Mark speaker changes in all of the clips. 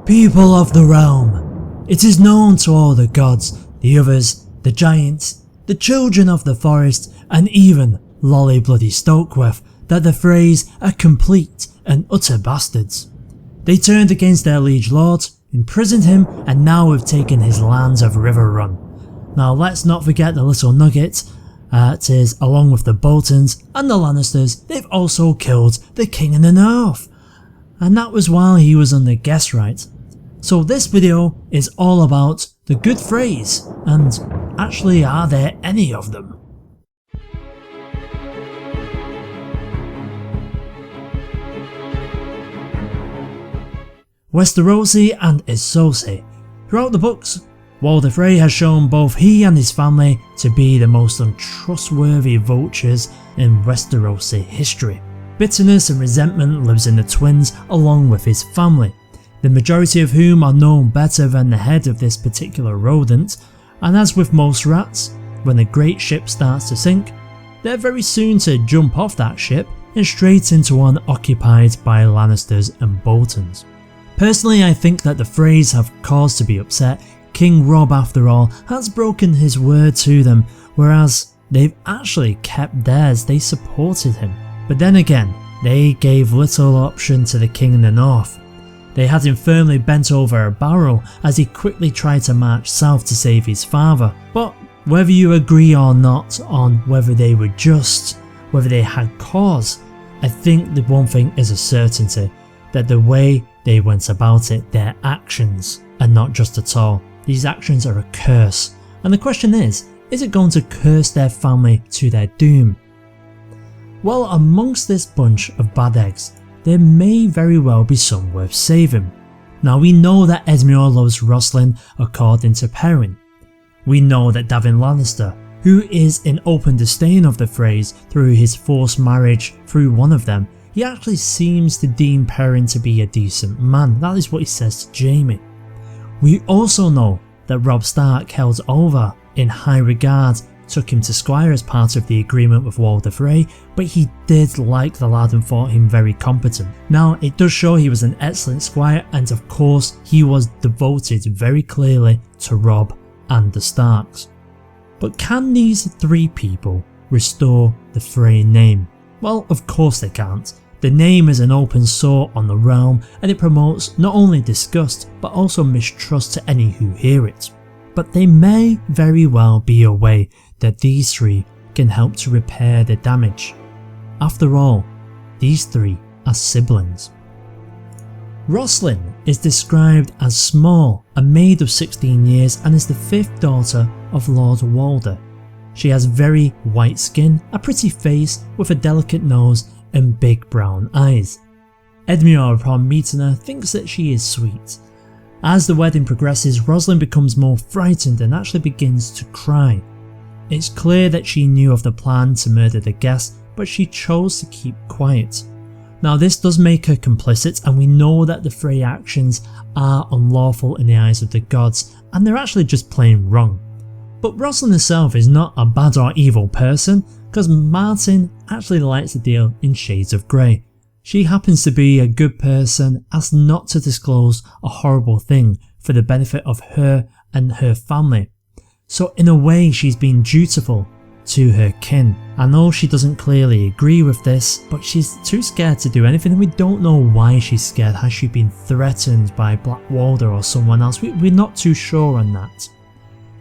Speaker 1: People of the realm, it is known to all the gods, the others, the giants, the children of the forest, and even Lolly Bloody Stokeworth, that the Freys are complete and utter bastards. They turned against their liege lord, imprisoned him, and now have taken his lands of River Run. Now let's not forget the little nugget, tis along with the Boltons and the Lannisters, they've also killed the King in the North. And that was while he was under guest right. So this video is all about the good Freys, and actually are there any of them? Westerosi and Exsist. Throughout the books, Walder Frey has shown both he and his family to be the most untrustworthy vultures in Westerosi history. Bitterness and resentment lives in the twins along with his family, the majority of whom are known better than the head of this particular rodent, and as with most rats, when a great ship starts to sink, they're very soon to jump off that ship and straight into one occupied by Lannisters and Boltons. Personally, I think that the Freys have cause to be upset. King Robb, after all, has broken his word to them, whereas they've actually kept theirs. They supported him. But then again, they gave little option to the King in the North. They had him firmly bent over a barrel as he quickly tried to march south to save his father. But whether you agree or not on whether they were just, whether they had cause, I think the one thing is a certainty, that the way they went about it, their actions, are not just at all. These actions are a curse, and the question is it going to curse their family to their doom? Well, amongst this bunch of bad eggs, there may very well be some worth saving. Now we know that Edmure loves Roslin according to Perwyn. We know that David Lannister, who is in open disdain of the Freys through his forced marriage through one of them, he actually seems to deem Perwyn to be a decent man. That is what he says to Jaime. We also know that Robb Stark held Olyvar in high regard, took him to squire as part of the agreement with Walder Frey, but he did like the lad and thought him very competent. Now it does show he was an excellent squire, and of course he was devoted very clearly to Robb and the Starks. But can these three people restore the Frey name? Well, of course they can't. The name is an open sore on the realm, and it promotes not only disgust but also mistrust to any who hear it. But there may very well be a way that these three can help to repair the damage. After all, these three are siblings. Roslin is described as small, a maid of 16 years, and is the fifth daughter of Lord Walder. She has very white skin, a pretty face with a delicate nose and big brown eyes. Edmure, upon meeting her, thinks that she is sweet. As the wedding progresses, Roslin becomes more frightened and actually begins to cry. It's clear that she knew of the plan to murder the guest, but she chose to keep quiet. Now this does make her complicit, and we know that the Frey actions are unlawful in the eyes of the gods, and they're actually just plain wrong. But Roslin herself is not a bad or evil person, because Martin actually likes to deal in shades of grey. She happens to be a good person as not to disclose a horrible thing for the benefit of her and her family. So in a way she's been dutiful to her kin. I know she doesn't clearly agree with this, but she's too scared to do anything, and we don't know why she's scared. Has she been threatened by Black Walder or someone else? We're not too sure on that.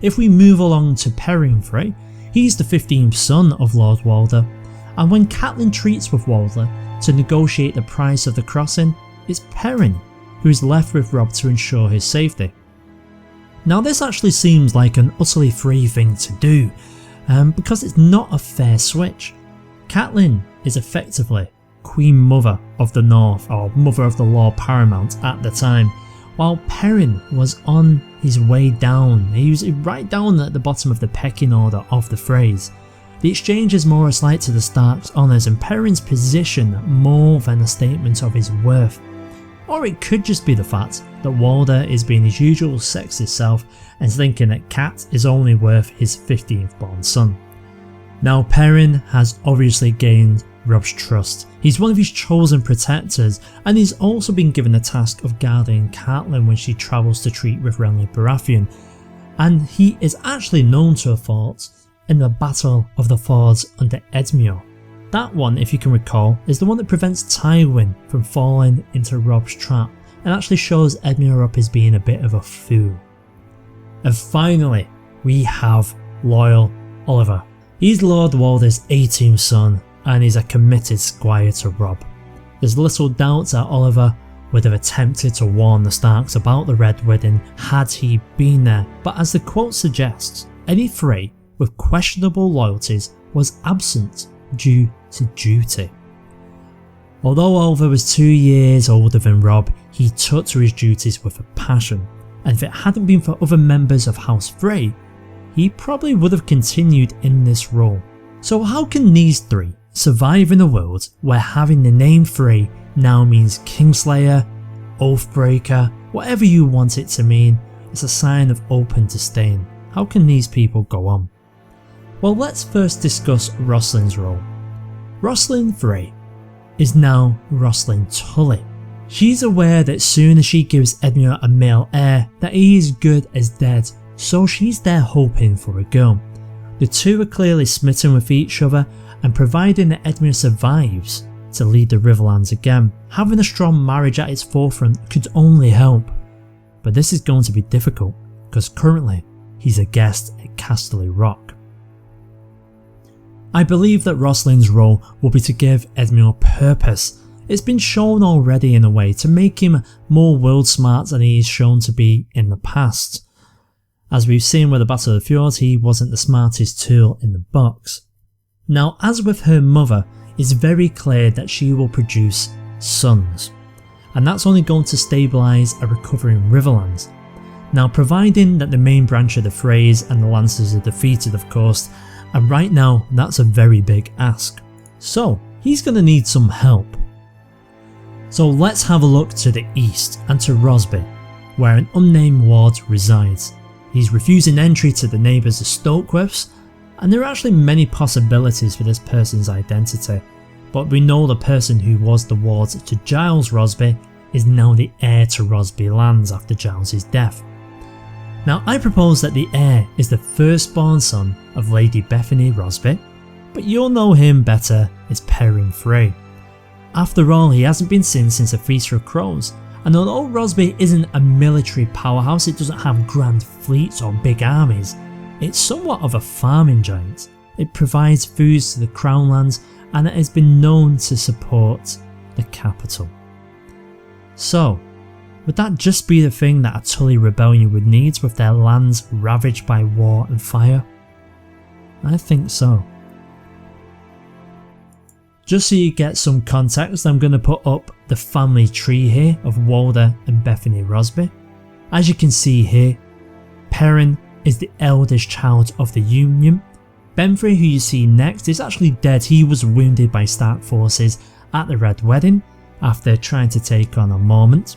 Speaker 1: If we move along to Perwyn Frey, he's the 15th son of Lord Walder, and when Catelyn treats with Walder to negotiate the price of the crossing, it's Perwyn who is left with Robb to ensure his safety. Now this actually seems like an utterly free thing to do, because it's not a fair switch. Catelyn is effectively Queen Mother of the North, or Mother of the Lord Paramount at the time, while Perwyn was on his way down. He was right down at the bottom of the pecking order of the Freys. The exchange is more a slight to the Stark's honours and Perwyn's position more than a statement of his worth. Or it could just be the fact that Walder is being his usual sexist self and thinking that Cat is only worth his 15th born son. Now Perwyn has obviously gained Rob's trust. He's one of his chosen protectors, and he's also been given the task of guarding Catelyn when she travels to treat with Renly Baratheon, and he is actually known to have fought in the Battle of the Fords under Edmure. That one, if you can recall, is the one that prevents Tywin from falling into Rob's trap and actually shows Edmure up as being a bit of a fool. And finally, we have loyal Olyvar. He's Lord Walder's 18th son and he's a committed squire to Rob. There's little doubt that Olyvar would have attempted to warn the Starks about the Red Wedding had he been there, but as the quote suggests, any Frey with questionable loyalties was absent due to duty. Although Olyvar was 2 years older than Rob, he took to his duties with a passion, and if it hadn't been for other members of House Frey, he probably would have continued in this role. So how can these three survive in a world where having the name Frey now means Kingslayer, Oathbreaker, whatever you want it to mean? It's a sign of open disdain. How can these people go on? Well, let's first discuss Roslin's role. Roslin Frey is now Roslin Tully. She's aware that soon as she gives Edmure a male heir that he is good as dead, so she's there hoping for a girl. The two are clearly smitten with each other, and providing that Edmure survives to lead the Riverlands again, having a strong marriage at its forefront could only help. But this is going to be difficult because currently he's a guest at Casterly Rock. I believe that Roslin's role will be to give Edmure purpose. It's been shown already in a way to make him more world smart than he is shown to be in the past. As we've seen with the Battle of the Fjords, he wasn't the smartest tool in the box. Now, as with her mother, it's very clear that she will produce sons, and that's only going to stabilise a recovering Riverlands. Now, providing that the main branch of the Freys and the Lancers are defeated, of course, and right now that's a very big ask. So he's going to need some help. So let's have a look to the east and to Rosby, where an unnamed ward resides. He's refusing entry to the neighbours of Stokeworths, and there are actually many possibilities for this person's identity, but we know the person who was the ward to Giles Rosby is now the heir to Rosby lands after Giles' death. Now, I propose that the heir is the firstborn son of Lady Bethany Rosby, but you'll know him better as Perwyn Frey. After all, he hasn't been seen since the Feast of Crows, and although Rosby isn't a military powerhouse, it doesn't have grand fleets or big armies, it's somewhat of a farming giant. It provides foods to the Crown lands, and it has been known to support the capital. So, would that just be the thing that a Tully rebellion would need with their lands ravaged by war and fire? I think so. Just so you get some context, I'm going to put up the family tree here of Walder and Bethany Rosby. As you can see here, Perrin is the eldest child of the Union. Benfrey, who you see next, is actually dead. He was wounded by Stark forces at the Red Wedding after trying to take on a Mormont.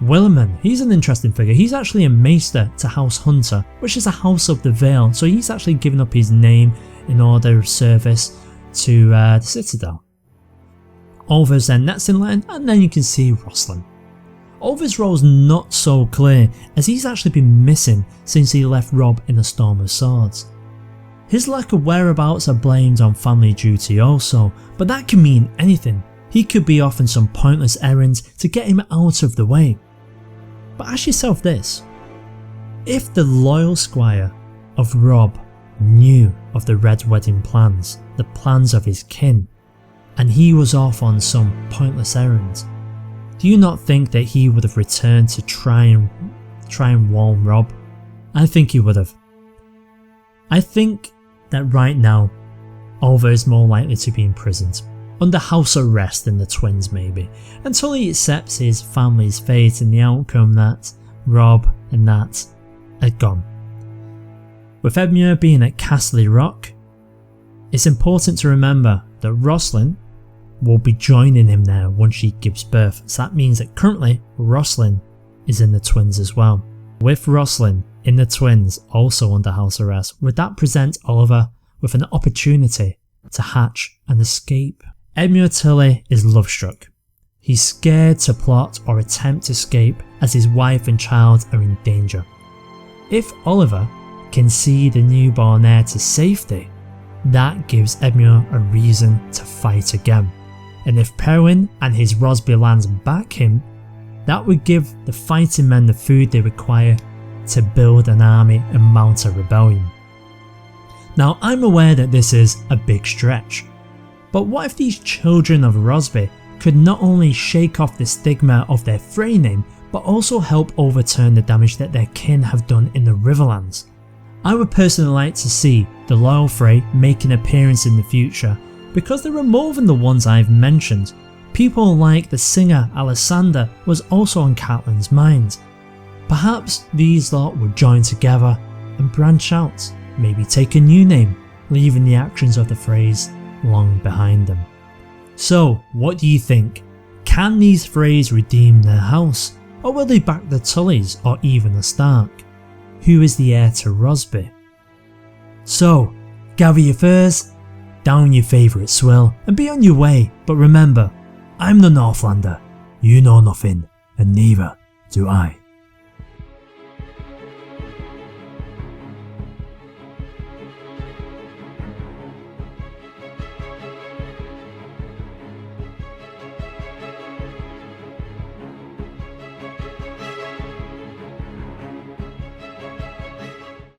Speaker 1: Williman, he's an interesting figure. He's actually a maester to House Hunter, which is a house of the Vale, so he's actually given up his name in order of service to the Citadel. Olyvar's then next in line, and then you can see Roslin. Olyvar's role is not so clear, as he's actually been missing since he left Rob in the Storm of Swords. His lack of whereabouts are blamed on family duty also, but that can mean anything. He could be off on some pointless errands to get him out of the way. But ask yourself this: if the loyal squire of Rob knew of the Red Wedding plans, the plans of his kin, and he was off on some pointless errand, do you not think that he would have returned to try and warn Rob? I think he would have. I think that right now, Olyvar is more likely to be imprisoned, under house arrest than the twins maybe, until he accepts his family's fate and the outcome that Rob and Nat are gone. With Edmure being at Casterly Rock, it's important to remember that Roslin will be joining him there once she gives birth, so that means that currently Roslin is in the twins as well. With Roslin in the twins also under house arrest, would that present Olyvar with an opportunity to hatch an escape? Edmure Tully is love-struck. He's scared to plot or attempt to escape as his wife and child are in danger. If Olyvar can see the newborn heir to safety, that gives Edmure a reason to fight again. And if Perwyn and his Rosby lands back him, that would give the fighting men the food they require to build an army and mount a rebellion. Now, I'm aware that this is a big stretch, but what if these children of Rosby could not only shake off the stigma of their Frey name, but also help overturn the damage that their kin have done in the Riverlands? I would personally like to see the loyal Frey make an appearance in the future, because there are more than the ones I've mentioned. People like the singer Alessander was also on Catelyn's mind. Perhaps these lot would join together and branch out, maybe take a new name, leaving the actions of the Freys long behind them. So, what do you think? Can these Freys redeem their house, or will they back the Tullys or even the Stark? Who is the heir to Rosby? So, gather your furs, down your favourite swill, and be on your way, but remember, I'm the Northlander, you know nothing, and neither do I.